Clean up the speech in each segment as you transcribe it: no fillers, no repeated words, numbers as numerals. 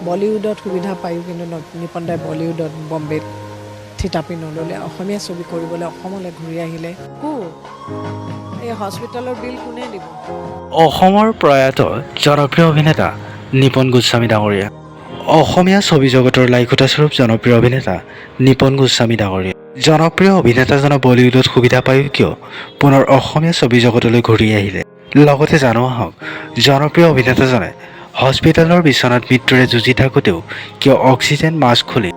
বলিউডত সুবিধা পায়ো কিন্তু নিপন দাই বলিউডত বম্বেত থিতাপি নল'লে অসমীয়া ছবি কৰিবলৈ অসমলৈ ঘূৰি আহিলে এই হস্পিটেলৰ বিল কোনে দিব অসমৰ প্ৰয়াত জনপ্ৰিয় অভিনেতা নিপন গোস্বামী ডাঙৰীয়া অসমীয়া ছবি জগতৰ লাইখুটাস্বৰূপ জনপ্ৰিয় অভিনেতা নিপন গোস্বামী ডাঙৰীয়া জনপ্ৰিয় অভিনেতাজনে বলিউডত সুবিধা পায়ো কিয় পুনৰ অসমীয়া ছবি জগতলৈ ঘূৰি আহিলে লগতে জানো আহক জনপ্ৰিয় অভিনেতাজনে হস্পিটেলৰ বিচনাত মৃত্যুৰে যুঁজি থাকোঁতেও কিয় অক্সিজেন মাস্ক খুলি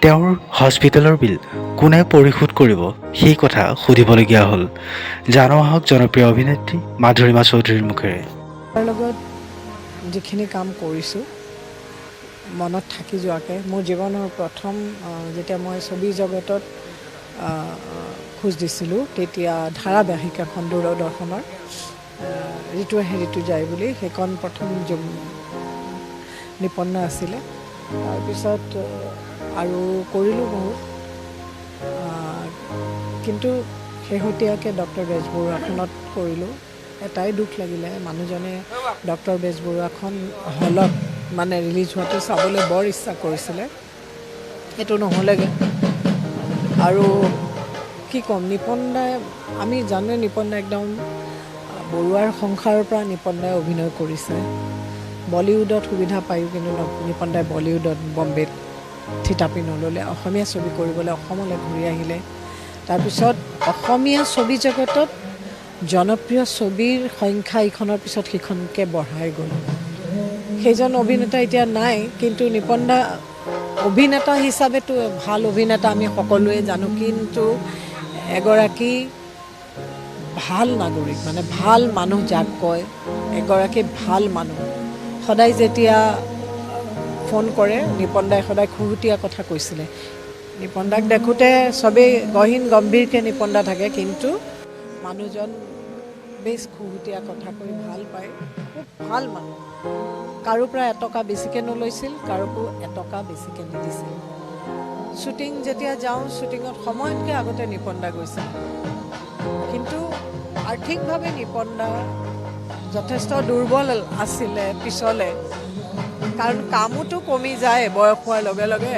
তেওঁৰ হস্পিটেলৰ বিল কোনে পৰিশোধ কৰিব সেই কথা সুধিবলগীয়া হ'ল জানো আহক জনপ্ৰিয় অভিনেত্ৰী মাধুৰিমা চৌধুৰীৰ মুখেৰে তাৰ লগত যিখিনি কাম কৰিছোঁ মনত থাকি যোৱাকৈ মোৰ জীৱনৰ প্ৰথম যেতিয়া মই ছবি জগতত খোজ দিছিলোঁ তেতিয়া ধাৰাবাহিক এখন দূৰদৰ্শনৰ ঋতু আহে ঋতু যায় বুলি সেইখন প্ৰথম নিপন্ন আছিলে তাৰপিছত আৰু কৰিলোঁ বহুত কিন্তু শেহতীয়াকৈ ডক্টৰ বেজবৰুৱাখনত কৰিলোঁ এটাই দুখ লাগিলে মানুহজনে ডক্টৰ বেজবৰুৱাখন হলত মানে ৰিলিজ হোৱাটো চাবলৈ বৰ ইচ্ছা কৰিছিলে সেইটো নহ'লেগৈ আৰু কি ক'ম নিপন দাই আমি জানোৱে নিপন দাই একদম বৰুৱাৰ সংসাৰৰ পৰা নিপন দাই অভিনয় কৰিছে বলিউডত সুবিধা পায়ো কিন্তু নিপন দাই বলিউডত বম্বেত থিতাপি নল'লে অসমীয়া ছবি কৰিবলৈ অসমলৈ ঘূৰি আহিলে তাৰপিছত অসমীয়া ছবি জগতত জনপ্ৰিয় ছবিৰ সংখ্যা ইখনৰ পিছত সিখনকৈ বঢ়াই গ'ল সেইজন অভিনেতা এতিয়া নাই কিন্তু নিপন দা অভিনেতা হিচাপেতো ভাল অভিনেতা আমি সকলোৱে জানো কিন্তু এগৰাকী ভাল নাগৰিক মানে ভাল মানুহ যাক কয় এগৰাকী ভাল মানুহ সদায় যেতিয়া ফোন কৰে নিপন দাই সদায় খুহুতীয়া কথা কৈছিলে নিপন দাক দেখোঁতে চবেই গহীন গম্ভীৰকৈ নিপন দা থাকে কিন্তু মানুহজন বেছ খুহুতীয়া কথা কৈ ভাল পায় খুব ভাল মানুহ কাৰো পৰা এটকা বেছিকৈ নলৈছিল কাৰোকো এটকা বেছিকৈ নিদিছিল শ্বুটিং যেতিয়া যাওঁ শ্বুটিঙত সময়তকৈ আগতে নিপন দা গৈছিল কিন্তু আৰ্থিকভাৱে নিপন দা যথেষ্ট দুৰ্বল আছিলে পিছলৈ কাৰণ কামোতো কমি যায় বয়স হোৱাৰ লগে লগে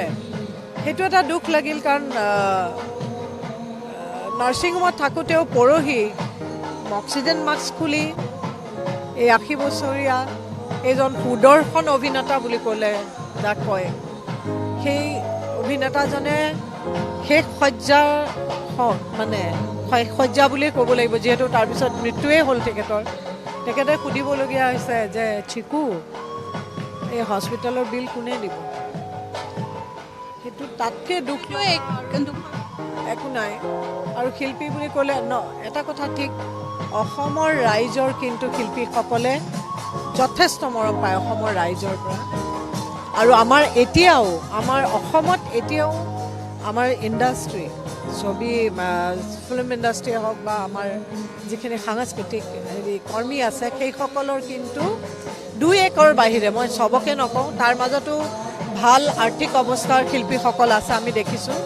সেইটো এটা দুখ লাগিল কাৰণ নাৰ্ছিং হোমত থাকোঁতেও পৰহি অক্সিজেন মাস্ক খুলি এই 80 বছৰীয়া এইজন সুদৰ্শন অভিনেতা বুলি ক'লে যাক কয় সেই অভিনেতাজনে শেষ সজ্জা মানে শেষ সজ্জা বুলিয়ে ক'ব লাগিব যিহেতু তাৰপিছত মৃত্যুৱেই হ'ল তেখেতে সুধিবলগীয়া হৈছে যে চিকু এই হস্পিটেলৰ বিল কোনে দিব সেইটো তাতকৈ দুখ কিন্তু একো নাই আৰু শিল্পী বুলি ক'লে এটা কথা ঠিক অসমৰ ৰাইজৰ কিন্তু শিল্পীসকলে যথেষ্ট মৰম পায় অসমৰ ৰাইজৰ পৰা আৰু আমাৰ অসমত এতিয়াও আমাৰ ইণ্ডাষ্ট্ৰী ছবি ফিল্ম ইণ্ডাষ্ট্ৰীয়ে হওক বা আমাৰ যিখিনি সাংস্কৃতিক কৰ্মী আছে সেইসকলৰ কিন্তু দুই একৰ বাহিৰে মই চবকে নকওঁ তাৰ মাজতো ভাল আৰ্থিক অৱস্থাৰ শিল্পীসকল আছে আমি দেখিছোঁ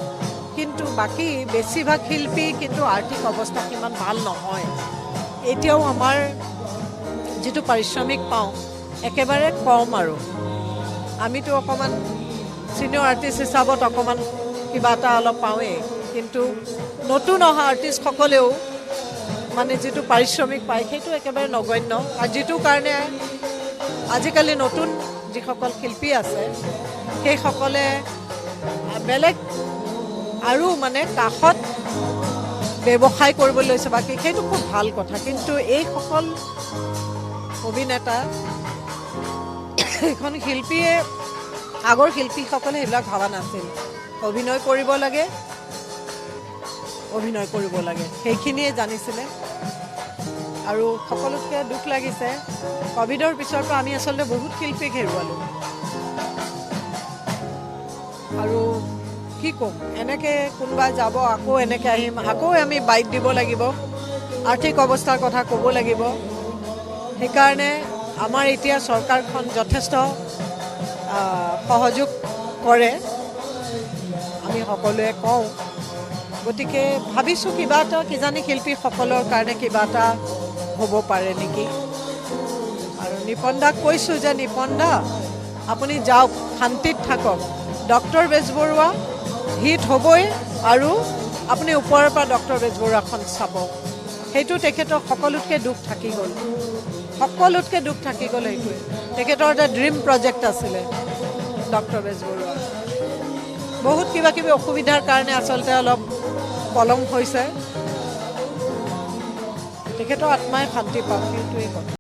কিন্তু বাকী বেছিভাগ শিল্পী কিন্তু আৰ্থিক অৱস্থা সিমান ভাল নহয় এতিয়াও আমাৰ যিটো পাৰিশ্ৰমিক পাওঁ একেবাৰে কম আৰু আমিতো অকণমান ছিনিয়ৰ আৰ্টিষ্ট হিচাপত অকণমান কিবা এটা অলপ পাওঁৱেই কিন্তু নতুন অহা আৰ্টিষ্টসকলেও মানে যিটো পাৰিশ্ৰমিক পায় সেইটো একেবাৰে নগণ্য আৰু যিটো কাৰণে আজিকালি নতুন যিসকল শিল্পী আছে সেইসকলে বেলেগ আৰু মানে কাষত ব্যৱসায় কৰিবলৈ লৈছে বাকী সেইটো খুব ভাল কথা কিন্তু এইসকল অভিনেতা এখন শিল্পীয়ে আগৰ শিল্পীসকলে সেইবিলাক ভাবা নাছিল অভিনয় কৰিব লাগে সেইখিনিয়ে জানিছিলে আৰু সকলোতকৈ দুখ লাগিছে ক'ভিডৰ পিছৰ পৰা আমি আচলতে বহুত শিল্পীক হেৰুৱালোঁ আৰু কি ক'ম এনেকৈ কোনোবা যাব আকৌ এনেকৈ আহিম আকৌ আমি বাইট দিব লাগিব আৰ্থিক অৱস্থাৰ কথা ক'ব লাগিব সেইকাৰণে আমাৰ এতিয়া চৰকাৰখন যথেষ্ট সহযোগ কৰে আমি সকলোৱে কওঁ গতিকে ভাবিছোঁ কিবা এটা কিজানি শিল্পীসকলৰ কাৰণে কিবা এটা হ'ব পাৰে নেকি আৰু নিপন দাক কৈছোঁ যে নিপন দা আপুনি যাওক, শান্তিত থাকক। ডক্টৰ বেজবৰুৱা হিট হ'বই আৰু আপুনি ওপৰৰ পৰা ডক্টৰ বেজবৰুৱাখন চাব। সেইটো তেখেতৰ সকলোতকৈ দুখ থাকি গ'ল, সকলোতকৈ দুখ থাকি গ'ল সেইটোৱে। তেখেতৰ এটা ড্ৰিম প্ৰজেক্ট আছিলে ডক্টৰ বেজবৰুৱা। বহুত কিবা কিবি অসুবিধাৰ কাৰণে আচলতে অলপ পলম হৈছে। তেখেতৰ আত্মাই শান্তি পাওক, সেইটোৱেই কথা।